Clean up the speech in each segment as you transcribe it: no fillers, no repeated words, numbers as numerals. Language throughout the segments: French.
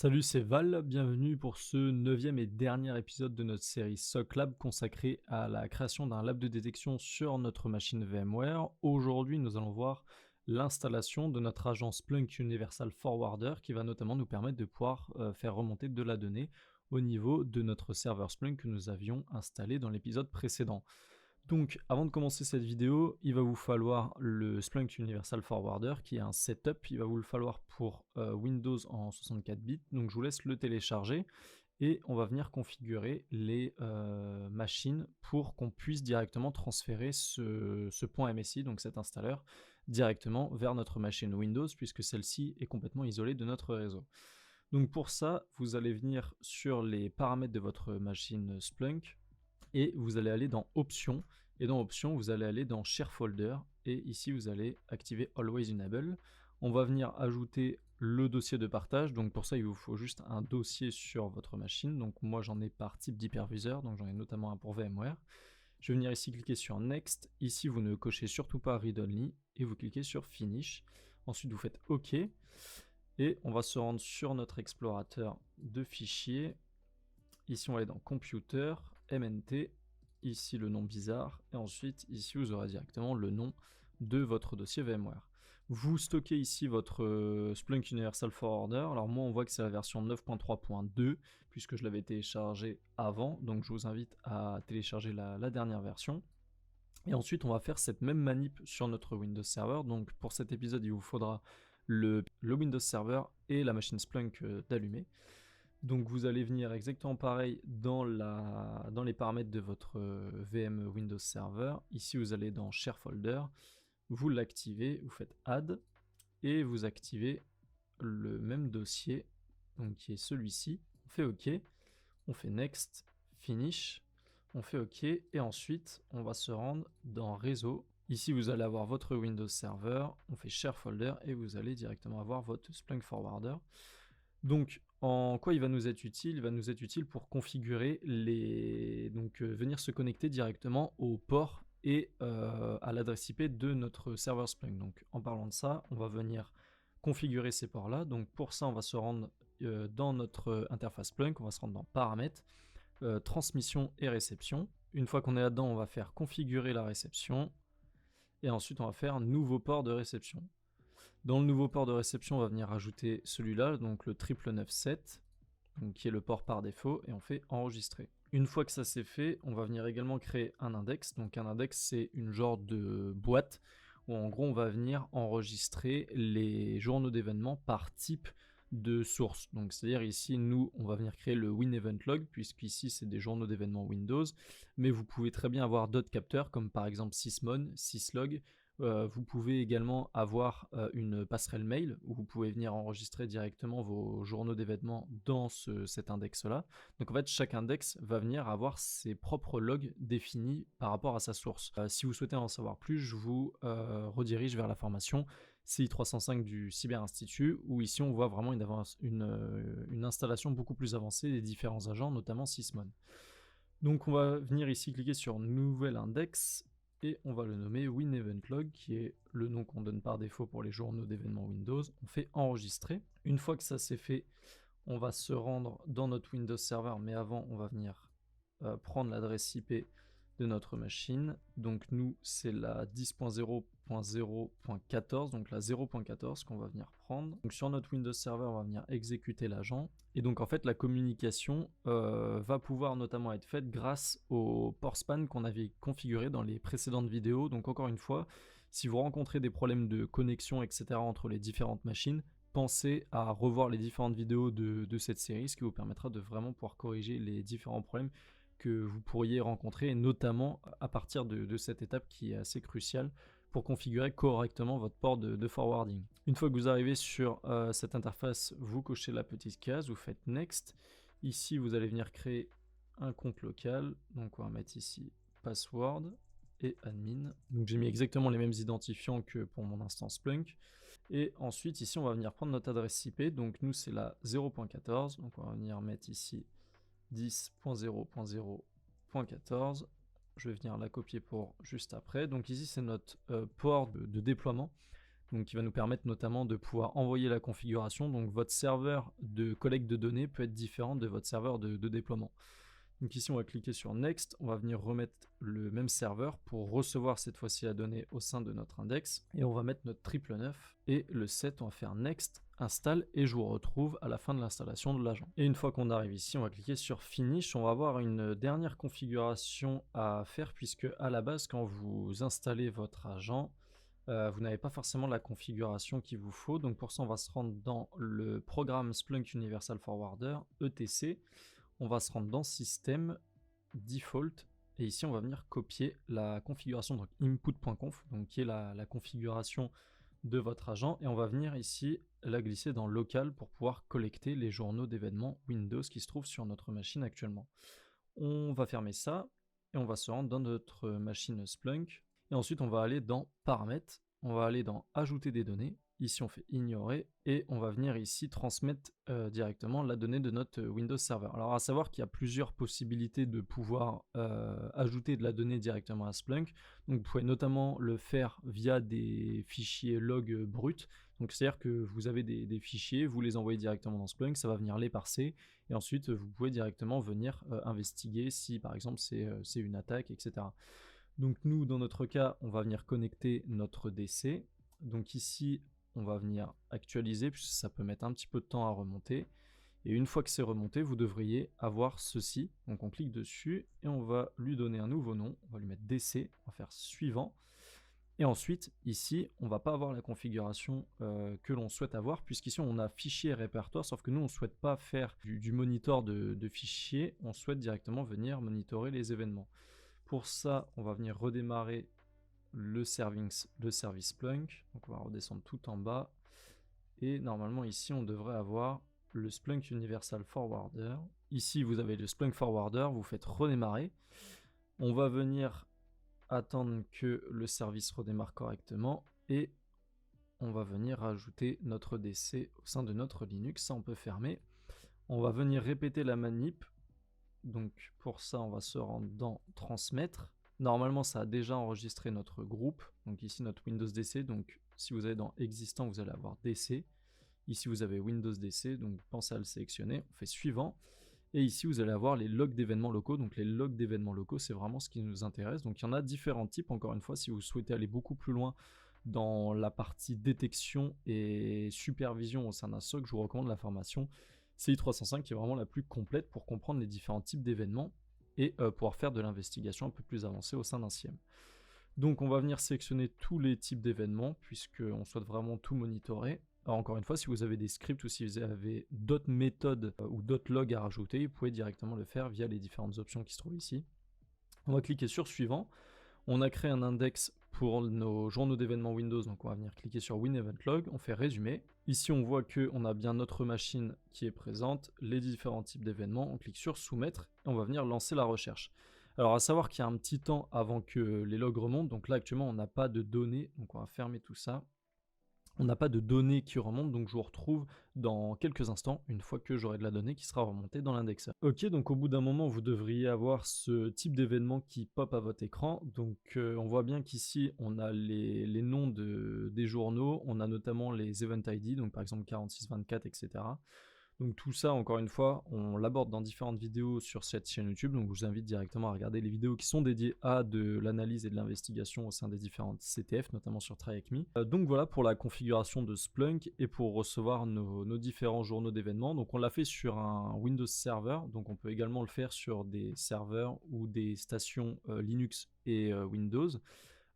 Salut, c'est Val, bienvenue pour ce 9e et dernier épisode de notre série SOC Lab consacrée à la création d'un lab de détection sur notre machine VMware. Aujourd'hui, nous allons voir l'installation de notre agent Splunk Universal Forwarder qui va notamment nous permettre de pouvoir faire remonter de la donnée au niveau de notre serveur Splunk que nous avions installé dans l'épisode précédent. Donc, avant de commencer cette vidéo, il va vous falloir le Splunk Universal Forwarder qui est un setup. Il va vous le falloir pour Windows en 64 bits. Donc, je vous laisse le télécharger et on va venir configurer les machines pour qu'on puisse directement transférer ce point MSI, donc cet installeur, directement vers notre machine Windows puisque celle-ci est complètement isolée de notre réseau. Donc, pour ça, vous allez venir sur les paramètres de votre machine Splunk et vous allez aller dans Options, et dans Options, vous allez aller dans Share Folder, et ici, vous allez activer Always Enable. On va venir ajouter le dossier de partage, donc pour ça, il vous faut juste un dossier sur votre machine, donc moi, j'en ai par type d'hyperviseur, donc j'en ai notamment un pour VMware. Je vais venir ici cliquer sur Next, ici, vous ne cochez surtout pas Read Only, et vous cliquez sur Finish. Ensuite, vous faites OK, et on va se rendre sur notre explorateur de fichiers. Ici, on va aller dans Computer, MNT, ici le nom bizarre, et ensuite, ici, vous aurez directement le nom de votre dossier VMware. Vous stockez ici votre Splunk Universal Forwarder. Alors moi, on voit que c'est la version 9.3.2, puisque je l'avais téléchargé avant, donc je vous invite à télécharger la dernière version. Et ensuite, on va faire cette même manip sur notre Windows Server. Donc pour cet épisode, il vous faudra le Windows Server et la machine Splunk d'allumer. Donc vous allez venir exactement pareil dans les paramètres de votre VM Windows Server. Ici vous allez dans Share Folder, vous l'activez, vous faites Add et vous activez le même dossier, donc qui est celui-ci. On fait OK, on fait Next, Finish, on fait OK et ensuite on va se rendre dans Réseau. Ici vous allez avoir votre Windows Server, on fait Share Folder et vous allez directement avoir votre Splunk Forwarder. Donc, en quoi il va nous être utile? Il va nous être utile pour configurer venir se connecter directement au port et à l'adresse IP de notre serveur Splunk. Donc, en parlant de ça, on va venir configurer ces ports-là. Donc, pour ça, on va se rendre dans notre interface Splunk, on va se rendre dans Paramètres, Transmission et Réception. Une fois qu'on est là-dedans, on va faire configurer la réception et ensuite on va faire Nouveau port de réception. Dans le nouveau port de réception, on va venir ajouter celui-là, donc le 997, donc qui est le port par défaut, et on fait enregistrer. Une fois que ça c'est fait, on va venir également créer un index. Donc un index, c'est une genre de boîte où en gros on va venir enregistrer les journaux d'événements par type de source. Donc c'est-à-dire ici, nous, on va venir créer le WinEventLog, puisqu'ici c'est des journaux d'événements Windows, mais vous pouvez très bien avoir d'autres capteurs, comme par exemple Sysmon, Syslog. Vous pouvez également avoir une passerelle mail où vous pouvez venir enregistrer directement vos journaux d'événements dans cet index-là. Donc en fait, chaque index va venir avoir ses propres logs définis par rapport à sa source. Si vous souhaitez en savoir plus, je vous redirige vers la formation CI 305 du Cyber Institut, où ici on voit vraiment une installation beaucoup plus avancée des différents agents, notamment Sysmon. Donc on va venir ici cliquer sur Nouvel index, et on va le nommer WinEventLog, qui est le nom qu'on donne par défaut pour les journaux d'événements Windows. On fait enregistrer. Une fois que ça c'est fait, on va se rendre dans notre Windows Server, mais avant on va venir prendre l'adresse IP de notre machine. Donc nous, c'est la 10.0.0.14, donc la 0.14 qu'on va venir prendre. Donc sur notre Windows Server, on va venir exécuter l'agent. Et donc en fait, la communication va pouvoir notamment être faite grâce au port span qu'on avait configuré dans les précédentes vidéos. Donc encore une fois, si vous rencontrez des problèmes de connexion, etc. entre les différentes machines, pensez à revoir les différentes vidéos de cette série, ce qui vous permettra de vraiment pouvoir corriger les différents problèmes que vous pourriez rencontrer, et notamment à partir de cette étape qui est assez cruciale pour configurer correctement votre port de forwarding. Une fois que vous arrivez sur cette interface, vous cochez la petite case, vous faites Next. Ici, vous allez venir créer un compte local. Donc on va mettre ici password et admin. Donc j'ai mis exactement les mêmes identifiants que pour mon instance Splunk. Et ensuite, ici, on va venir prendre notre adresse IP. Donc nous, c'est la 0.14. Donc on va venir mettre ici 10.0.0.14. Je vais venir la copier pour juste après. Donc ici, c'est notre port de déploiement. donc qui va nous permettre notamment de pouvoir envoyer la configuration. Donc votre serveur de collecte de données peut être différent de votre serveur de déploiement. Donc ici on va cliquer sur Next, on va venir remettre le même serveur pour recevoir cette fois-ci la donnée au sein de notre index, et on va mettre notre 999 et le 7, on va faire Next, installe, et je vous retrouve à la fin de l'installation de l'agent. Et une fois qu'on arrive ici, on va cliquer sur Finish. On va avoir une dernière configuration à faire, puisque à la base quand vous installez votre agent, vous n'avez pas forcément la configuration qu'il vous faut. Donc pour ça on va se rendre dans le programme Splunk Universal Forwarder, ETC. On va se rendre dans Système, Default, et ici on va venir copier la configuration, donc input.conf, donc qui est la configuration de votre agent, et on va venir ici la glisser dans Local pour pouvoir collecter les journaux d'événements Windows qui se trouvent sur notre machine actuellement. On va fermer ça, et on va se rendre dans notre machine Splunk, et ensuite on va aller dans Paramètres, on va aller dans Ajouter des données. Ici on fait ignorer, et on va venir ici transmettre directement la donnée de notre Windows Server. Alors à savoir qu'il y a plusieurs possibilités de pouvoir ajouter de la donnée directement à Splunk. Donc vous pouvez notamment le faire via des fichiers log bruts. Donc c'est-à-dire que vous avez des fichiers, vous les envoyez directement dans Splunk, ça va venir les parser, et ensuite vous pouvez directement venir investiguer si par exemple c'est une attaque, etc. Donc nous dans notre cas on va venir connecter notre DC. Donc ici on va venir actualiser, puisque ça peut mettre un petit peu de temps à remonter. Et une fois que c'est remonté, vous devriez avoir ceci. Donc on clique dessus et on va lui donner un nouveau nom. On va lui mettre DC, on va faire suivant. Et ensuite, ici, on ne va pas avoir la configuration que l'on souhaite avoir, puisqu'ici on a fichier et répertoire, sauf que nous on ne souhaite pas faire du monitor de fichiers, on souhaite directement venir monitorer les événements. Pour ça, on va venir redémarrer le service Splunk. Donc on va redescendre tout en bas, et normalement ici on devrait avoir le Splunk Universal Forwarder. Ici vous avez le Splunk Forwarder, vous faites redémarrer. On va venir attendre que le service redémarre correctement, et on va venir rajouter notre DC au sein de notre Linux. Ça on peut fermer. On va venir répéter la manip. Donc pour ça on va se rendre dans Transmettre. Normalement ça a déjà enregistré notre groupe, donc ici notre Windows DC. Donc si vous allez dans Existant, vous allez avoir DC. Ici vous avez Windows DC, donc pensez à le sélectionner. On fait suivant, et ici vous allez avoir les logs d'événements locaux. Donc les logs d'événements locaux, c'est vraiment ce qui nous intéresse. Donc il y en a différents types. Encore une fois, si vous souhaitez aller beaucoup plus loin dans la partie détection et supervision au sein d'un SOC, je vous recommande la formation CI305, qui est vraiment la plus complète pour comprendre les différents types d'événements et pouvoir faire de l'investigation un peu plus avancée au sein d'un SIEM. Donc on va venir sélectionner tous les types d'événements, puisqu'on souhaite vraiment tout monitorer. Alors encore une fois, si vous avez des scripts ou si vous avez d'autres méthodes ou d'autres logs à rajouter, vous pouvez directement le faire via les différentes options qui se trouvent ici. On va cliquer sur Suivant. On a créé un index pour nos journaux d'événements Windows, donc on va venir cliquer sur Win Event Log, on fait Résumer. Ici on voit qu'on a bien notre machine qui est présente, les différents types d'événements, on clique sur Soumettre, et on va venir lancer la recherche. Alors à savoir qu'il y a un petit temps avant que les logs remontent, donc là actuellement on n'a pas de données, donc on va fermer tout ça. On n'a pas de données qui remontent, donc je vous retrouve dans quelques instants, une fois que j'aurai de la donnée qui sera remontée dans l'indexeur. Ok, donc au bout d'un moment, vous devriez avoir ce type d'événement qui pop à votre écran. Donc on voit bien qu'ici, on a les noms des journaux, on a notamment les Event ID, donc par exemple 4624, etc. Donc tout ça, encore une fois, on l'aborde dans différentes vidéos sur cette chaîne YouTube, donc je vous invite directement à regarder les vidéos qui sont dédiées à de l'analyse et de l'investigation au sein des différentes CTF, notamment sur Try Avec Me. Donc voilà pour la configuration de Splunk et pour recevoir nos différents journaux d'événements. Donc on l'a fait sur un Windows Server, donc on peut également le faire sur des serveurs ou des stations Linux et Windows.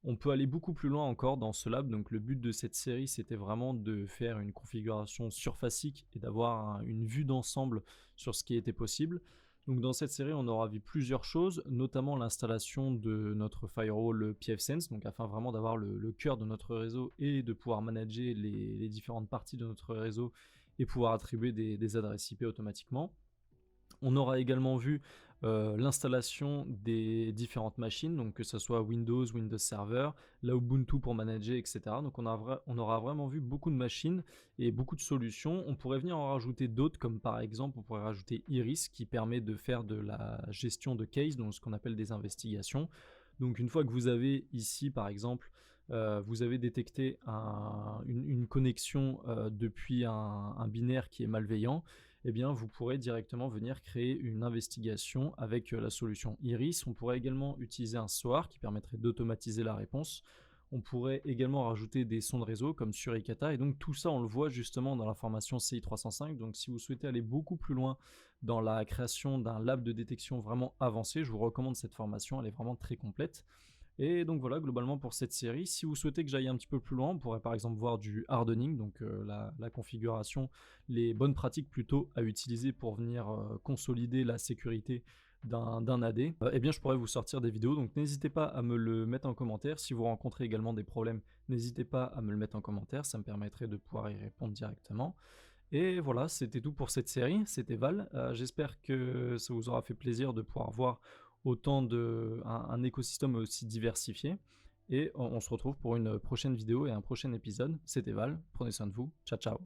On peut aller beaucoup plus loin encore dans ce lab, donc le but de cette série c'était vraiment de faire une configuration surfacique et d'avoir une vue d'ensemble sur ce qui était possible. Donc dans cette série on aura vu plusieurs choses, notamment l'installation de notre firewall pfSense, donc afin vraiment d'avoir le cœur de notre réseau et de pouvoir manager les différentes parties de notre réseau et pouvoir attribuer des adresses IP automatiquement. On aura également vu l'installation des différentes machines, donc que ce soit Windows, Windows Server, la Ubuntu pour manager, etc. Donc on aura vraiment vu beaucoup de machines et beaucoup de solutions. On pourrait venir en rajouter d'autres, comme par exemple on pourrait rajouter Iris qui permet de faire de la gestion de case, donc ce qu'on appelle des investigations. Donc une fois que vous avez ici par exemple vous avez détecté une connexion depuis un binaire qui est malveillant, eh bien vous pourrez directement venir créer une investigation avec la solution Iris. On pourrait également utiliser un SOAR qui permettrait d'automatiser la réponse. On pourrait également rajouter des sons de réseau comme Suricata, et donc tout ça on le voit justement dans la formation CI305. Donc si vous souhaitez aller beaucoup plus loin dans la création d'un lab de détection vraiment avancé, je vous recommande cette formation, elle est vraiment très complète. Et donc voilà, globalement pour cette série, si vous souhaitez que j'aille un petit peu plus loin, on pourrait par exemple voir du hardening, donc la configuration, les bonnes pratiques plutôt à utiliser pour venir consolider la sécurité d'un AD. Eh bien je pourrais vous sortir des vidéos, donc n'hésitez pas à me le mettre en commentaire. Si vous rencontrez également des problèmes, n'hésitez pas à me le mettre en commentaire, ça me permettrait de pouvoir y répondre directement. Et voilà, c'était tout pour cette série, c'était Val. J'espère que ça vous aura fait plaisir de pouvoir voir autant un écosystème aussi diversifié. Et on se retrouve pour une prochaine vidéo et un prochain épisode. C'était Val, prenez soin de vous, ciao ciao.